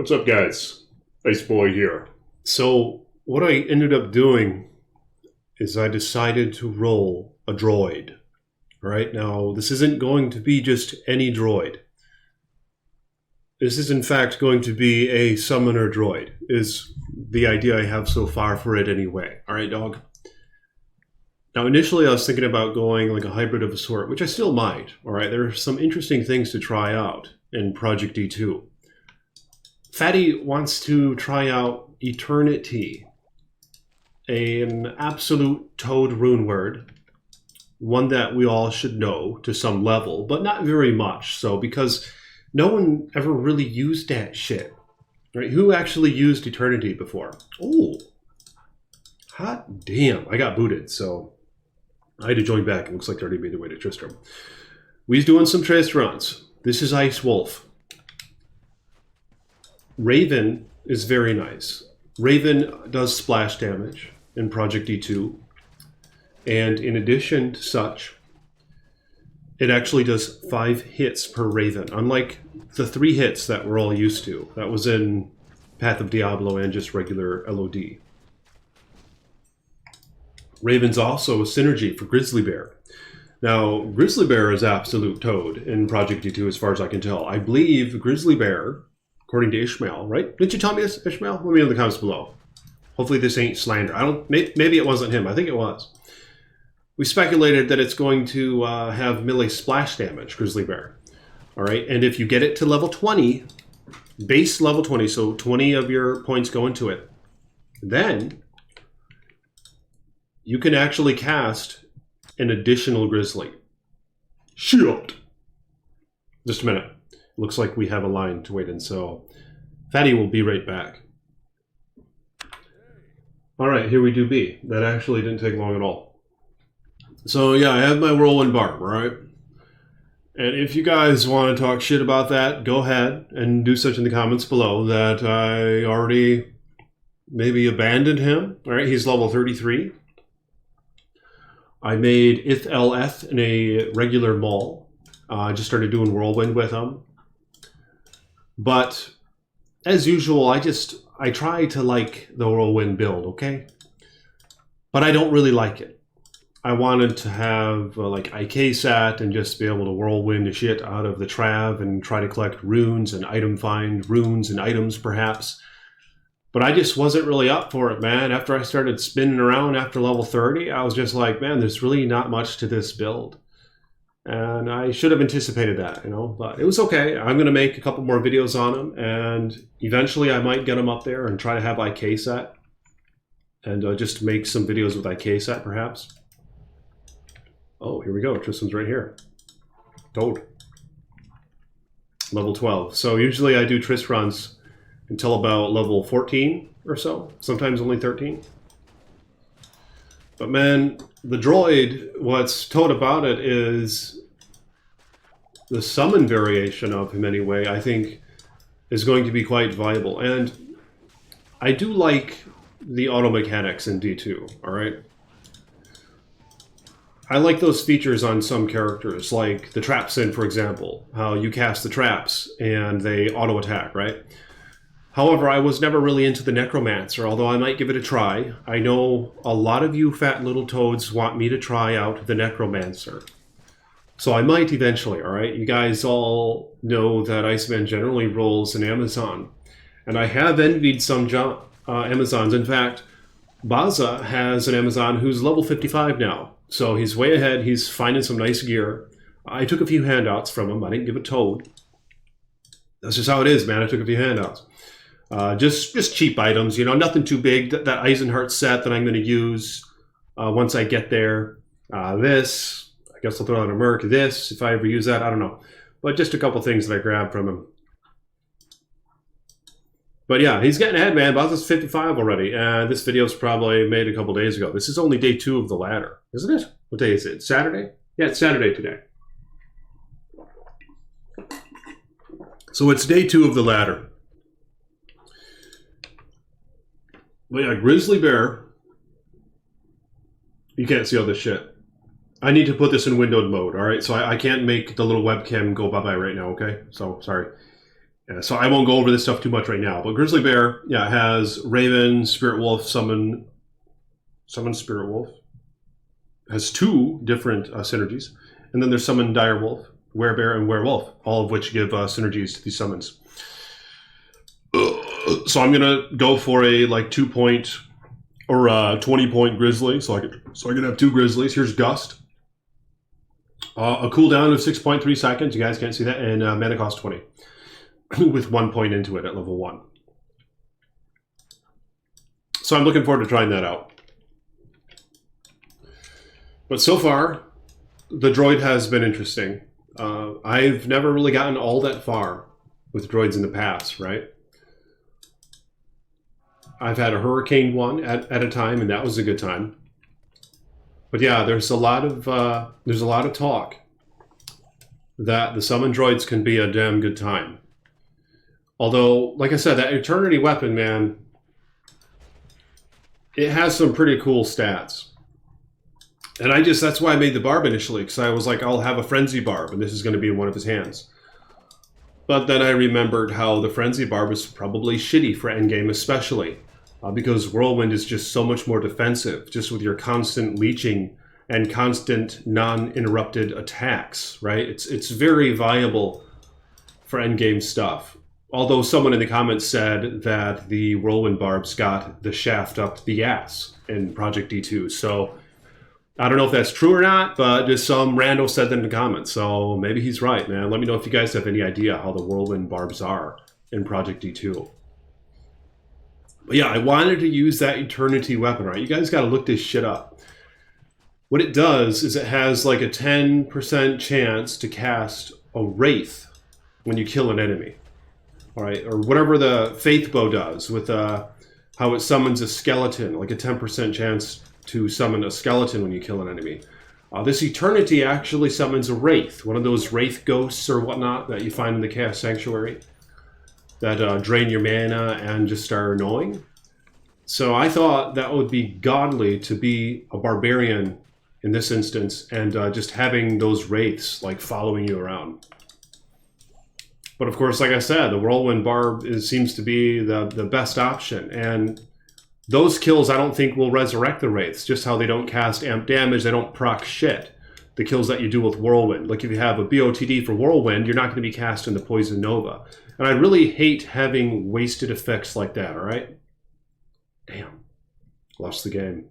What's up, guys? Ice Boy here. So what I ended up doing is I decided to roll a droid. All right, now this isn't going to be just any droid. This is in fact going to be a summoner droid, is the idea I have so far for it anyway. All right, dog. Now initially I was thinking about going like a hybrid of a sort, which I still might. All right, there are some interesting things to try out in Project D2. Fatty wants to try out Eternity, an absolute toad rune word, one that we all should know to some level, but not very much so, because no one ever really used that shit. Right? Who actually used Eternity before? Oh, hot damn, I got booted, so I had to join back. It looks like they already made their way to Tristram. We's doing some trace runs. This is Ice Wolf. Raven is very nice. Raven does splash damage in Project D2. And in addition to such, it actually does 5 hits per Raven, unlike the 3 hits that we're all used to. That was in Path of Diablo and just regular LOD. Raven's also a synergy for Grizzly Bear. Now, Grizzly Bear is absolute toad in Project D2 as far as I can tell. I believe Grizzly Bear, according to Ishmael, right? Didn't you tell me this, Ishmael? Let me know in the comments below. Hopefully this ain't slander. Maybe it wasn't him. I think it was. We speculated that it's going to have melee splash damage, Grizzly Bear. All right, and if you get it to level 20, base level 20, so 20 of your points go into it, then you can actually cast an additional Grizzly. Shit! Just a minute. Looks like we have a line to wait in, so Fatty will be right back. All right, here we do be. That actually didn't take long at all. So yeah, I have my whirlwind barb, right? And if you guys want to talk shit about that, go ahead and do such in the comments below. That I already maybe abandoned him. All right, he's level 33. I made Ith-El-Eth in a regular mall. I just started doing whirlwind with him. But as usual, I try to like the whirlwind build, okay? But I don't really like it. I wanted to have like IK sat and just be able to whirlwind the shit out of the Trav and try to collect runes and find runes and items perhaps. But I just wasn't really up for it, man. After I started spinning around after level 30, I was just like, man, there's really not much to this build. And I should have anticipated that, you know, but it was okay. I'm going to make a couple more videos on them, and eventually I might get them up there and try to have IK set. And just make some videos with IK set, perhaps. Oh, here we go. Tristan's right here. Toad. Level 12. So usually I do Trist runs until about level 14 or so. Sometimes only 13. But man, the droid, what's toad about it is the summon variation of him anyway, I think is going to be quite viable. And I do like the auto mechanics in D2, all right? I like those features on some characters, like the Trap Sin, for example, how you cast the traps and they auto attack, right? However, I was never really into the Necromancer, although I might give it a try. I know a lot of you fat little toads want me to try out the Necromancer. So I might eventually, all right? You guys all know that Iceman generally rolls an Amazon. And I have envied some Amazons. In fact, Baza has an Amazon who's level 55 now. So he's way ahead. He's finding some nice gear. I took a few handouts from him. I didn't give a toad. That's just how it is, man. I took a few handouts. Just cheap items, you know, nothing too big. That Eisenhart set that I'm going to use once I get there. This, I guess I'll throw on a Merc. This, if I ever use that, I don't know. But just a couple things that I grabbed from him. But yeah, he's getting ahead, man. Baza's 55 already. And this video's probably made a couple days ago. This is only day 2 of the ladder, isn't it? What day is it? Saturday? Yeah, it's Saturday today. So it's day 2 of the ladder. But yeah, Grizzly Bear. You can't see all this shit. I need to put this in windowed mode, all right? So I can't make the little webcam go bye-bye right now, okay? So, sorry. Yeah, so I won't go over this stuff too much right now. But Grizzly Bear, yeah, has Raven, Spirit Wolf, Summon Spirit Wolf. Has 2 different synergies. And then there's Summon Dire Wolf, Werebear, and Werewolf, all of which give synergies to these summons. So I'm gonna go for a like 2-point or 20-point Grizzly, so I can have 2 Grizzlies. Here's Gust. A cooldown of 6.3 seconds. You guys can't see that, and mana cost 20, with 1 point into it at level 1. So I'm looking forward to trying that out. But so far, the droid has been interesting. I've never really gotten all that far with droids in the past, right? I've had a Hurricane one at a time, and that was a good time. But yeah, there's a lot of talk that the summon droids can be a damn good time. Although, like I said, that Eternity weapon, man, it has some pretty cool stats. And that's why I made the Barb initially, because I was like, I'll have a Frenzy Barb, and this is going to be in one of his hands. But then I remembered how the Frenzy Barb is probably shitty for endgame, especially because Whirlwind is just so much more defensive, just with your constant leeching and constant non-interrupted attacks, right? It's very viable for endgame stuff. Although someone in the comments said that the Whirlwind Barbs got the shaft up the ass in Project D2, so I don't know if that's true or not, but just some rando said that in the comments, so maybe he's right, man. Let me know if you guys have any idea how the Whirlwind Barbs are in Project D2. But yeah, I wanted to use that Eternity weapon, right? You guys got to look this shit up. What it does is it has like a 10% chance to cast a Wraith when you kill an enemy. All right, or whatever the Faith Bow does with how it summons a skeleton, like a 10% chance to summon a skeleton when you kill an enemy. This Eternity actually summons a Wraith, one of those Wraith ghosts or whatnot that you find in the Chaos Sanctuary that drain your mana and just are annoying. So I thought that would be godly to be a barbarian in this instance and just having those Wraiths like following you around. But of course, like I said, the Whirlwind Barb seems to be the best option. And those kills I don't think will resurrect the Wraiths, just how they don't cast amp damage, they don't proc shit. The kills that you do with Whirlwind. Like if you have a BOTD for Whirlwind, you're not going to be casting the Poison Nova. And I really hate having wasted effects like that, alright? Damn. Lost the game.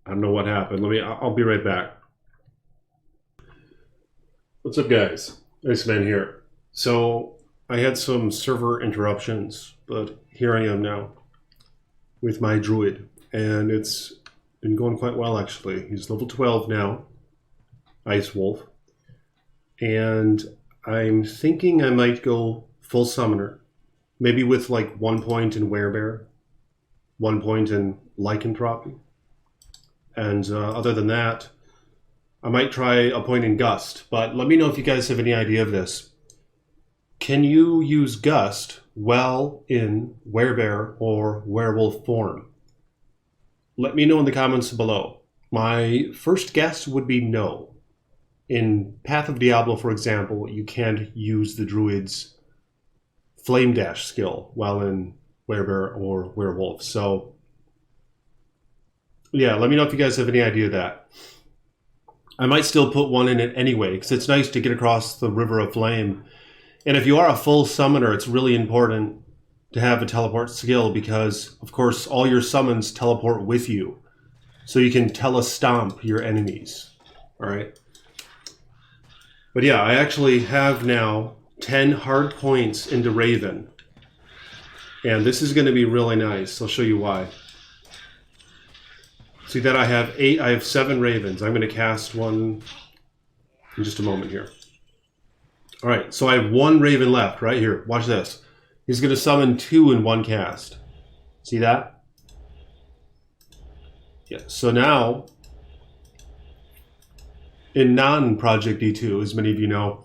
I don't know what happened. I'll be right back. What's up, guys? Iceman here. So, I had some server interruptions, but here I am now with my Druid. And it's been going quite well, actually. He's level 12 now, Ice Wolf. And I'm thinking I might go full Summoner. Maybe with like 1 point in Werebear, 1 point in Lycanthropy. And other than that, I might try a point in Gust. But let me know if you guys have any idea of this. Can you use Gust well in Werebear or Werewolf form? Let me know in the comments below. My first guess would be no. In Path of Diablo, for example, you can't use the Druid's Flame Dash skill while in Werebear or Werewolf. So, yeah, let me know if you guys have any idea of that. I might still put one in it anyway, because it's nice to get across the River of Flame. And if you are a full summoner, it's really important to have a teleport skill because, of course, all your summons teleport with you. So you can telestomp your enemies. Alright? But yeah, I actually have now 10 hard points into Raven. And this is going to be really nice. I'll show you why. See that I have 7 Ravens. I'm going to cast one in just a moment here. Alright, so I have 1 Raven left right here. Watch this. He's going to summon 2 in 1 cast. See that? Yeah, so now, in non-Project D2, as many of you know,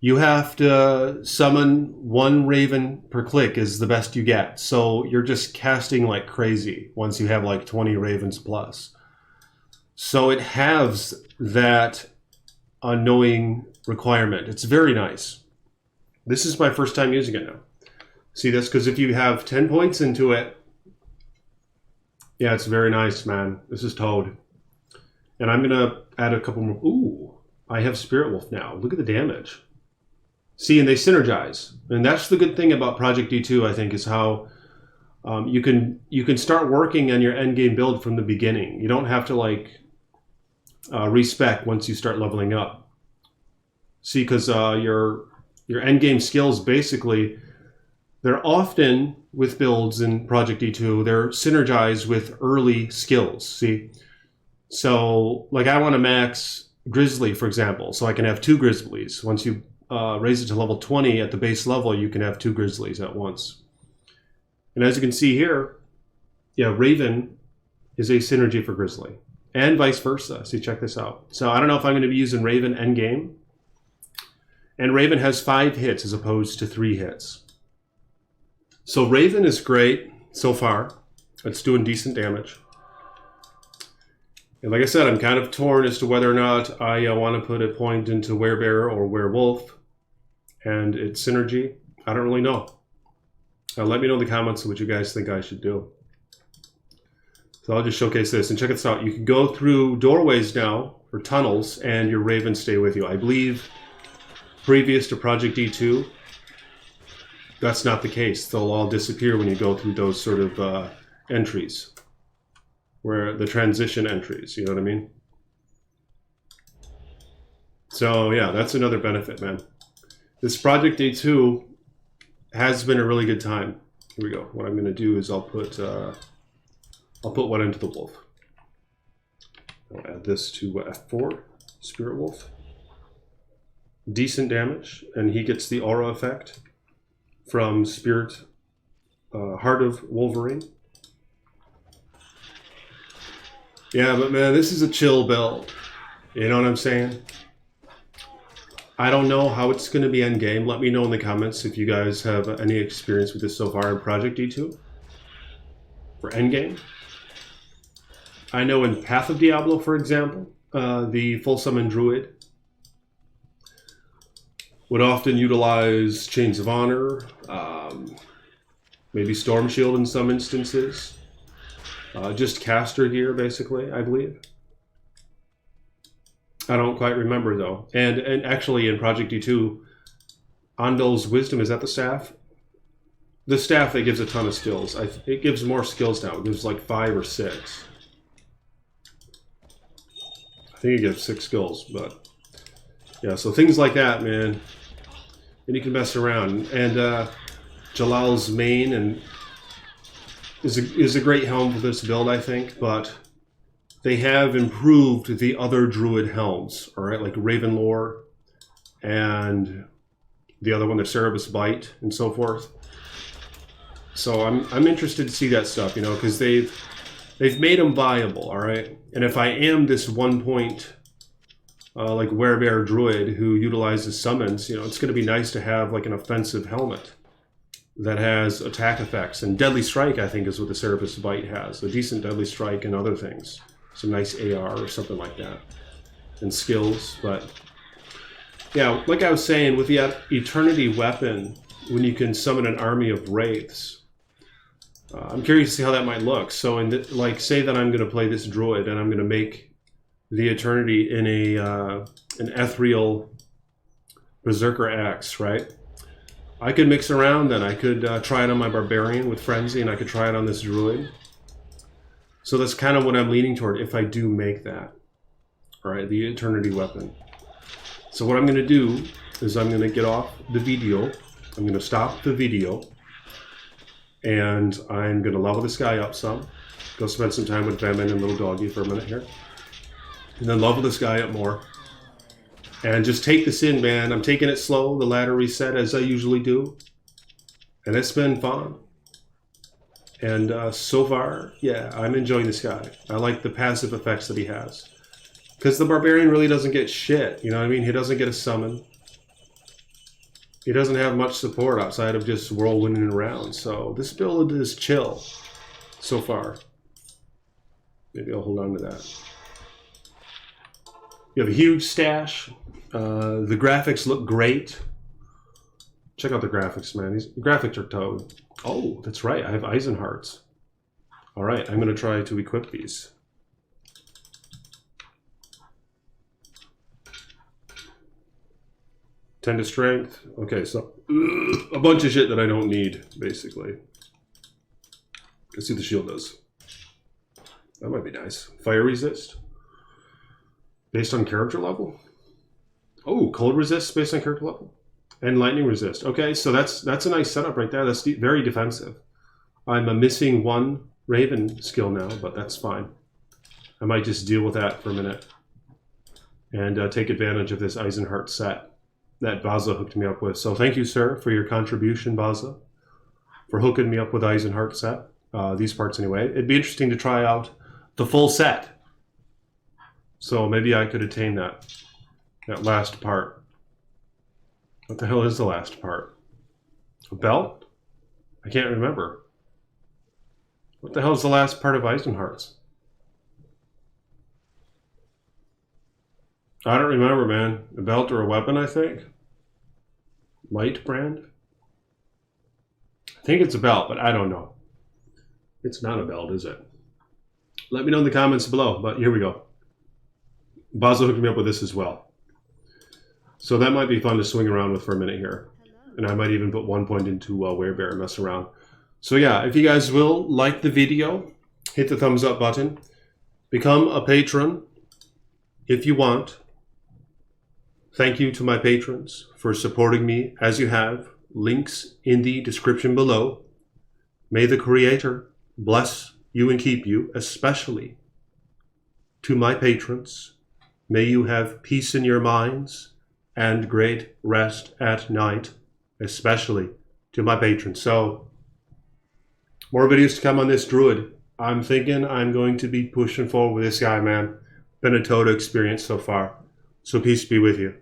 you have to summon 1 Raven per click is the best you get. So you're just casting like crazy once you have like 20 Ravens plus. So it halves that annoying requirement. It's very nice. This is my first time using it now. See this? Because if you have 10 points into it, yeah, it's very nice, man. This is Toad. And I'm going to add a couple more. Ooh, I have Spirit Wolf now. Look at the damage. See, and they synergize. And that's the good thing about Project D2, I think, is how you can start working on your endgame build from the beginning. You don't have to, like, respec once you start leveling up. See, because your endgame skills, basically, they're often, with builds in Project D2, they're synergized with early skills, see? So, like, I want to max Grizzly, for example, so I can have 2 Grizzlies. Once you raise it to level 20 at the base level, you can have 2 Grizzlies at once. And as you can see here, yeah, Raven is a synergy for Grizzly. And vice versa. See, check this out. So I don't know if I'm going to be using Raven endgame. And Raven has 5 hits as opposed to 3 hits. So Raven is great so far. It's doing decent damage. And like I said, I'm kind of torn as to whether or not I want to put a point into Werebear or Werewolf and its synergy. I don't really know. Let me know in the comments what you guys think I should do. So I'll just showcase this and check this out. You can go through doorways now, or tunnels, and your ravens stay with you. I believe previous to Project D2, that's not the case. They'll all disappear when you go through those sort of entries, where the transition entries, you know what I mean? So yeah, that's another benefit, man. This Project D2 has been a really good time. Here we go. What I'm going to do is I'll put one into the wolf. I'll add this to F4, Spirit Wolf. Decent damage, and he gets the aura effect from Spirit Heart of Wolverine. Yeah, but man, this is a chill build. You know what I'm saying? I don't know how it's going to be endgame. Let me know in the comments if you guys have any experience with this so far in Project D2 for endgame. I know in Path of Diablo, for example, the full summon Druid would often utilize Chains of Honor, maybe Storm Shield in some instances. Just caster gear, basically, I believe. I don't quite remember, though. And actually, in Project D2, Andal's Wisdom, is that the staff? The staff that gives a ton of skills. It gives more skills now. It gives like 5 or 6. I think it gives 6 skills, but yeah, so things like that, man. And you can mess around. And Jalal's Mane and is a great helm for this build, I think, but they have improved the other Druid helms, all right, like Raven Lore and the other one, the Cerebus Bite, and so forth. So I'm interested to see that stuff, you know, because they've made them viable, all right. And if I am this 1 point like Werebear Druid who utilizes summons, you know, it's going to be nice to have like an offensive helmet that has attack effects. And Deadly Strike, I think, is what the Cerebus Bite has. A decent Deadly Strike and other things. Some nice AR or something like that. And skills, but yeah, like I was saying, with the Eternity weapon, when you can summon an army of wraiths, I'm curious to see how that might look. So, like, say that I'm going to play this Druid and I'm going to make the Eternity in an ethereal Berserker Axe, right? I could mix around then. I could try it on my Barbarian with Frenzy, and I could try it on this Druid. So that's kind of what I'm leaning toward if I do make that. All right, the Eternity weapon. So what I'm going to do is I'm going to get off the video. I'm going to stop the video. And I'm going to level this guy up some. Go spend some time with Venom and Little Doggy for a minute here. And then level this guy up more. And just take this in, man. I'm taking it slow, the ladder reset, as I usually do. And it's been fun. And so far, yeah, I'm enjoying this guy. I like the passive effects that he has. Because the Barbarian really doesn't get shit, you know what I mean? He doesn't get a summon. He doesn't have much support outside of just whirlwinding around. So this build is chill so far. Maybe I'll hold on to that. You have a huge stash. The graphics look great. Check out the graphics, man. These graphics are toad. Oh, that's right. I have Eisenharts. All right, I'm going to try to equip these. 10 to strength. Okay, so a bunch of shit that I don't need, basically. Let's see what the shield does. That might be nice. Fire resist. Based on character level. Oh, cold resist based on character level. And lightning resist. Okay, so that's a nice setup right there. That's very defensive. I'm missing one Raven skill now, but that's fine. I might just deal with that for a minute. And take advantage of this Eisenhart set that Baza hooked me up with. So thank you, sir, for your contribution, Baza, for hooking me up with Eisenhart set. These parts anyway. It'd be interesting to try out the full set. So maybe I could attain that last part. What the hell is the last part? A belt? I can't remember. What the hell is the last part of Eisenhart's? I don't remember, man. A belt or a weapon, I think. Light brand? I think it's a belt, but I don't know. It's not a belt, is it? Let me know in the comments below, but here we go. Baza hooked me up with this as well. So that might be fun to swing around with for a minute here. And I might even put 1 point into Werebear and mess around. So yeah, if you guys will like the video, hit the thumbs up button. Become a patron if you want. Thank you to my patrons for supporting me as you have. Links in the description below. May the Creator bless you and keep you, especially to my patrons. May you have peace in your minds and great rest at night, especially to my patrons. So, more videos to come on this Druid. I'm thinking I'm going to be pushing forward with this guy, man. Been a total experience so far. So peace be with you.